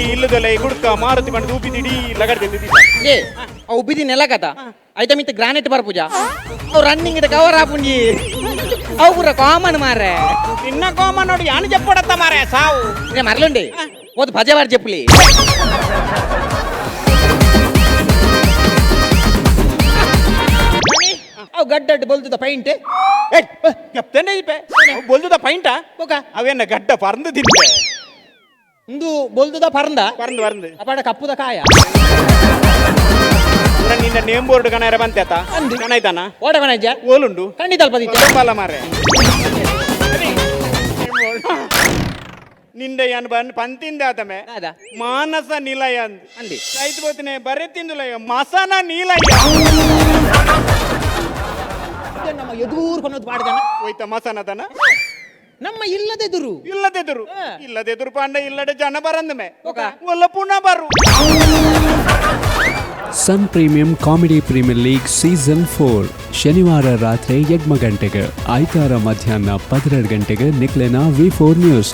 ಇಲ್ಲದಲ್ಲ ಗುಡ್ಕ ಮಾರುತಿ ಬಂದು ಉಬ್ಬಿದಿಡಿ ಲಗಡ್ದಿದ್ದಿ ಏ ಅವು ಉಬ್ಬಿದಿ ನೆಲ ಕಥ ಆಯ್ತಾ ಮಿತ್ತ ಗ್ರಾನೈಟ್ ಬರ ಪೂಜಾ ಅವು ರನ್ನಿಂಗ್ ಇಡ ಕವರ್ ಆಪುಂಜಿ ಅವು ಪೂರ ಕಾಮನ್ ಮಾರೆ ನಿನ್ನ ಕೋಮ ನೋಡಿ ಯಾನು ಜಪ್ಪಡತ್ತ ಮಾರೆ ಸಾವು ಇದೇ ಮರಲುಂಡಿ ಓದ್ ಭಜೆ ಬಾರ್ చెప్పుಲಿ ಅವು ಗಡ್ಡಡ್ ಬಲ್ದುದ ಪೈಂಟ್ చెప్తేనే ఇప్పే బొల్దుదా పైంట అవేన్న గడ్డ పరందు తింటే ಇಂದು ಬೊಲ್ದುದ ಪರಂದ పరందు పరందు ಅಪಾಡ ಕಪ್ಪುದ ಕಾಯ ನಿನ್ನ ನೇಮ್ ಬೋರ್ಡ್ ಕಣ ಬಂತೇತ ಅಂದು. ಕಣಾಯ್ತಾನ ಓಡ ಕಣಜ್ಜ ಓಲುಂಡು ಖಂಡಿತ ಅಲ್ಪದಿತ್ತೆ ಬಲ್ಲ ಮಾರೆ ನಿಂದೆ ಏನು ಬಂದು ಪಂತಿಂದ ಆತಮೆ ಅದ ಮಾನಸ ನಿಲಯ ಅಂದು ಅಂದಿ ಆಯ್ತು ಬೋತಿನಿ ಬರೀ ತಿಂದುಲಯ ಮಸನ ನೀಲಯ ಇದು ನಮ್ಮ ಎದುರು ಕೊನ್ನೋದು ಮಾಡಿದಾನ ಹೋಯ್ತ ಮಸನದನ ನಮ್ಮ ಇಲ್ಲದೆದುರು ಇಲ್ಲದೆದುರು ಹಾ. ಇಲ್ಲದೆದುರು ಪಾಂಡ ಇಲ್ಲಡೆ ಜನ ಬರಂದಮೆ ಓಕ. ಒಲ್ಲ ಪುನಃ ಬರು ಸನ್ premium comedy premier league season 4 ಶನಿವಾರ ರಾತ್ರಿ 8 ಗಂಟೆಗೆ ಆಯ್ತಾರ ಮಧ್ಯಾಹ್ನ 12 ಗಂಟೆಗೆ ನಿಕ್ಲೆನ V4 ನ್ಯೂಸ್